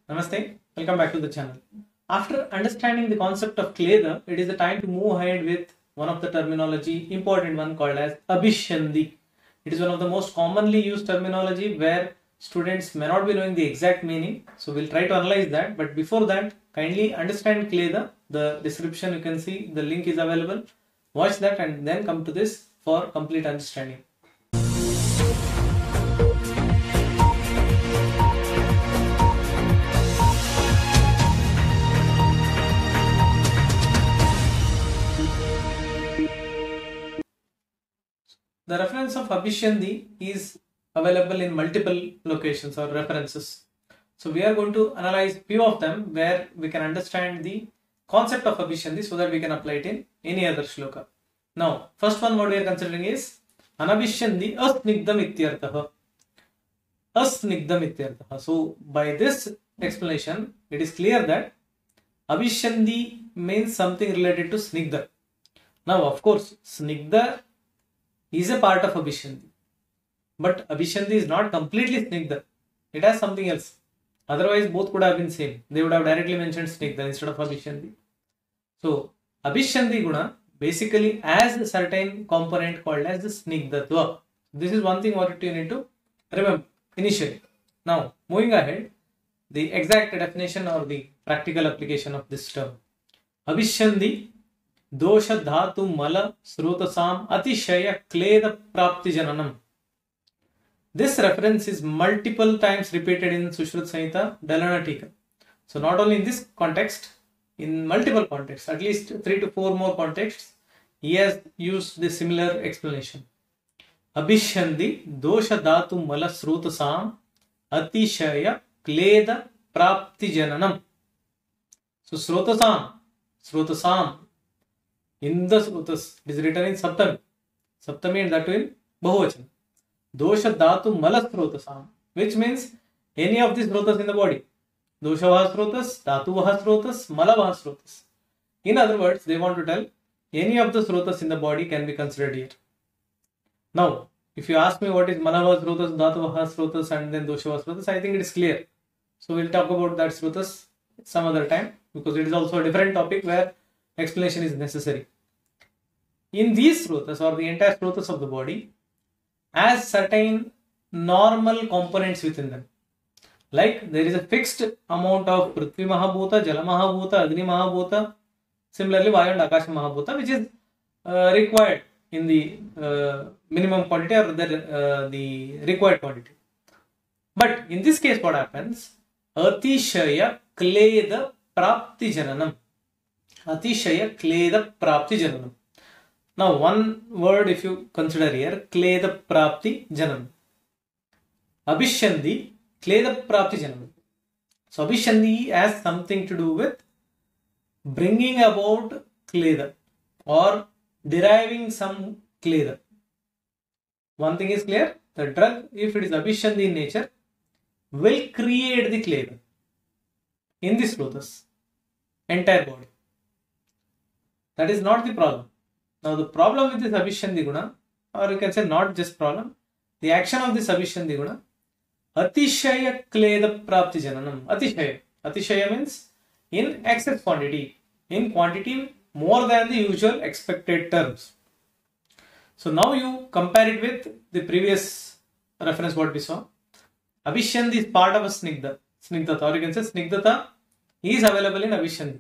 Namaste, welcome back to the channel. After understanding the concept of Kleda, it is the time to move ahead with one of the terminology, important one called as Abhishyandi. It is one of the most commonly used terminology where students may not be knowing the exact meaning. So we'll try to analyze that. But before that, kindly understand Kleda. The description you can see, the link is available. Watch that and then come to this for complete understanding. The reference of Abhishyandi is available in multiple locations or references. So we are going to analyze few of them where we can understand the concept of Abhishyandi so that we can apply it in any other shloka. Now, first one what we are considering is Anabhishyandi asnigdam ityartha. Asnigdam ityartha. So by this explanation, it is clear that Abhishyandi means something related to snigdha. Now, of course, snigdha is a part of Abhishyandi. But Abhishyandi is not completely Snigdha. It has something else. Otherwise, both could have been same. They would have directly mentioned Snigdha instead of Abhishyandi. So, Abhishyandi Guna basically has a certain component called as the Snigdhatva. This is one thing what you need to remember initially. Now, moving ahead, the exact definition or the practical application of this term. Abhishyandi Dosha dhatu mala srutasam atishaya kleda prapti jananam. This reference is multiple times repeated in Sushruta Samhita Dalana Tika. So not only in this context, in multiple contexts, at least 3 to 4 more contexts, he has used the similar explanation. Abhishyandi dosha dhatu mala srutasam atishaya kleda prapti jananam. So srutasam. In the Srutas, it is written in Saptami. Saptami and that too in Bahuvachan. Dosha dhatu mala srutasam, which means any of these srutas in the body. Dosha vaha srutas, dhatu vaha srutas, mala vaha srutas. In other words, they want to tell any of the srutas in the body can be considered here. Now, if you ask me what is mala vaha srutas, dhatu vaha srutas and then dosha vaha srutas, I think it is clear. So we'll talk about that srutas some other time because it is also a different topic where explanation is necessary. In these srutas or the entire srutas of the body has certain normal components within them. Like there is a fixed amount of Prithvi Mahabhuta, Jala Mahabhuta, Agni Mahabhuta, similarly Vayu and Akasha Mahabhuta, which is required in the minimum quantity or the required quantity. But in this case what happens? Atishaya Kleda Prapti Jananam. Atishaya Kleda Prapti Jananam. Now one word if you consider here, Kleda Prapti Jananam. Abhishyandi Kleda Prapti Jananam. So Abhishyandi has something to do with bringing about Kleda or deriving some Kleda. One thing is clear, the drug, if it is Abhishyandi in nature, will create the Kleda in this srutas, entire body. That is not the problem. Now the problem with this Abhishyandi Guna, or you can say not just problem, the action of this Abhishyandi Guna, Atishaya Kleda Prapti Jananam. Atishaya. Atishaya means in excess quantity, in quantity more than the usual expected terms. So now you compare it with the previous reference what we saw. Abhishyandi is part of a Snigdhata, or you can say Snigdhata is available in Abhishyandi.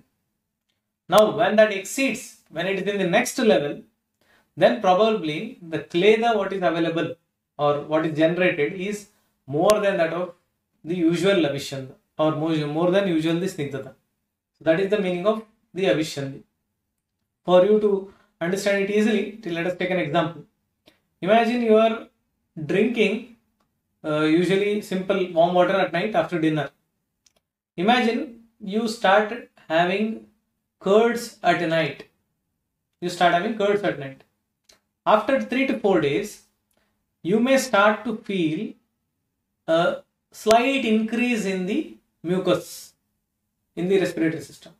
Now, when that exceeds, when it is in the next level, then probably the Kleda what is available or what is generated is more than that of the usual Abhishyanda or more than usual the Snigdhata. So that is the meaning of the Abhishyandi. For you to understand it easily, let us take an example. Imagine you are drinking usually simple warm water at night after dinner. Imagine you start having curds at night. You start having curds at night. After 3 to 4 days, you may start to feel a slight increase in the mucus in the respiratory system.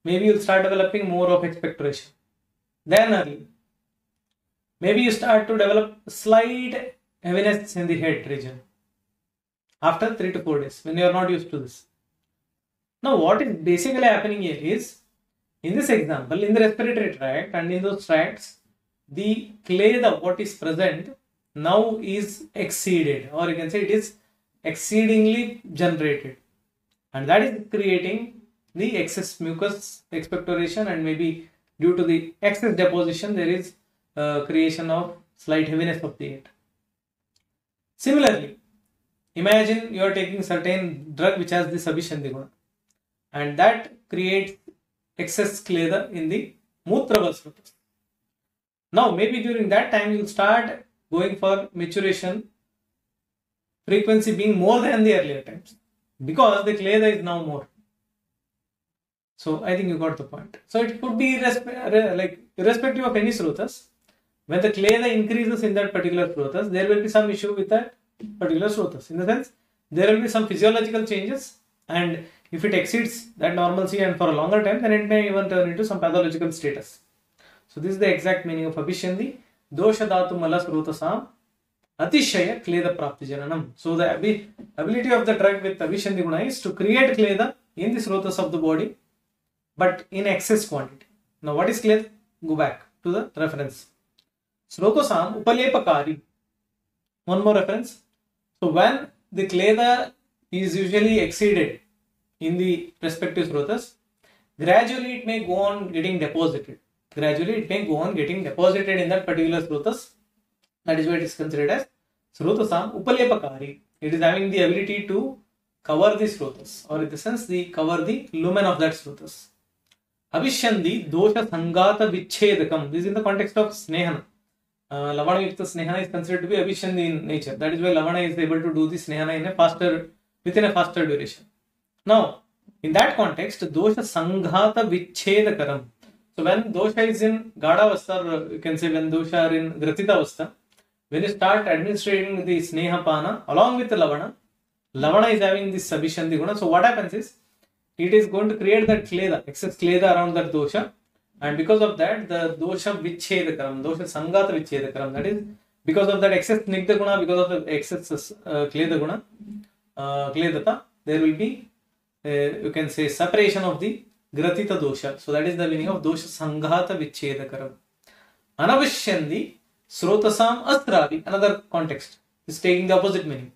Maybe you'll start developing more of expectoration than earlier. Maybe you start to develop slight heaviness in the head region after 3 to 4 days when you are not used to this. Now what is basically happening here is, in this example, in the respiratory tract and in those tracts, the kleda what is present now is exceeded, or you can say it is exceedingly generated, and that is creating the excess mucus expectoration, and maybe due to the excess deposition there is creation of slight heaviness of the head. Similarly, imagine you are taking certain drug which has the Abhishyandi guna, and that creates excess kleda in the Mutrava Srotas. Now maybe during that time you will start going for maturation frequency being more than the earlier times, because the kleda is now more. So I think you got the point. So it could be irrespective of any srotas. When the kleda increases in that particular srotas, there will be some issue with that particular srotas. In the sense, there will be some physiological changes, and if it exceeds that normalcy and for a longer time, then it may even turn into some pathological status. So this is the exact meaning of Abhishyandi. Dosha dhatu mala srotasam atishaya kleda prapti jananam. So the ability of the drug with Abhishyandi guna is to create kleda in the srotas of the body, but in excess quantity. Now what is kleda? Go back to the reference. Srotosam upalepakari. One more reference. So when the kleda is usually exceeded in the respective srotas, gradually it may go on getting deposited. Gradually it may go on getting deposited in that particular srotas. That is why it is considered as Srotosam upalepakari. It is having the ability to cover the srotas, or in the sense cover the lumen of that srotas. Abhishyandi dosha sangata vichedakam. This is in the context of snehana. Lavana yukta snehana is considered to be Abhishyandi in nature. That is why Lavana is able to do the snehana within a faster duration. Now, in that context, dosha sanghata vichedakaram. So when dosha is in Gadavastha, or you can say when dosha are in Gratitavastha, when you start administrating the snehapana along with the Lavana is having this Abhishyandi guna. So what happens is, it is going to create that kleda, excess kleda around that dosha, and because of that, the dosha vichedakaram, dosha sangata vichedakaram, that is, because of that excess snigdha guna, because of the excess kleda guna, kledata, there will be, you can say, separation of the gratita dosha. So that is the meaning of dosha sanghata vichedakaram. Anabhishyandi srotasam astravi, another context, is taking the opposite meaning.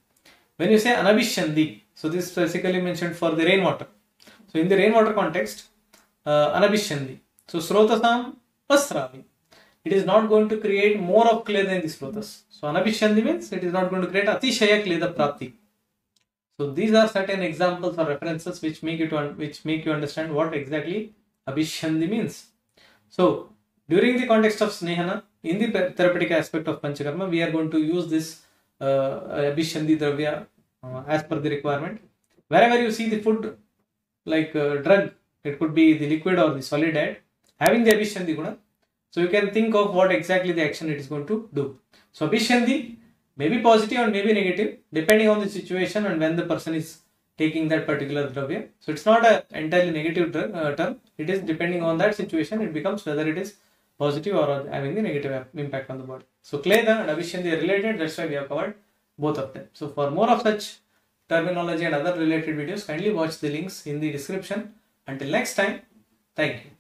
When you say anabhishyandi, so this is specifically mentioned for the rainwater. So in the rainwater context, anabhishyandi. So srotasam asravi. It is not going to create more of kleda in the srotas. So anabhishyandi means it is not going to create atishaya kleda prapti. So these are certain examples or references which make you understand what exactly Abhishyandi means. So during the context of snehana, in the therapeutic aspect of panchakarma, we are going to use this Abhishyandi dravya as per the requirement. Wherever you see the food like drug, it could be the liquid or the solid diet, having the Abhishyandi guna, so you can think of what exactly the action it is going to do. So Abhishyandi may be positive and may be negative depending on the situation and when the person is taking that particular dravya. So it's not an entirely negative term. It is depending on that situation, it becomes whether it is positive or having the negative impact on the body. So kleda and Abhishyandi are related, that's why we have covered both of them. So for more of such terminology and other related videos, kindly watch the links in the description. Until next time, thank you.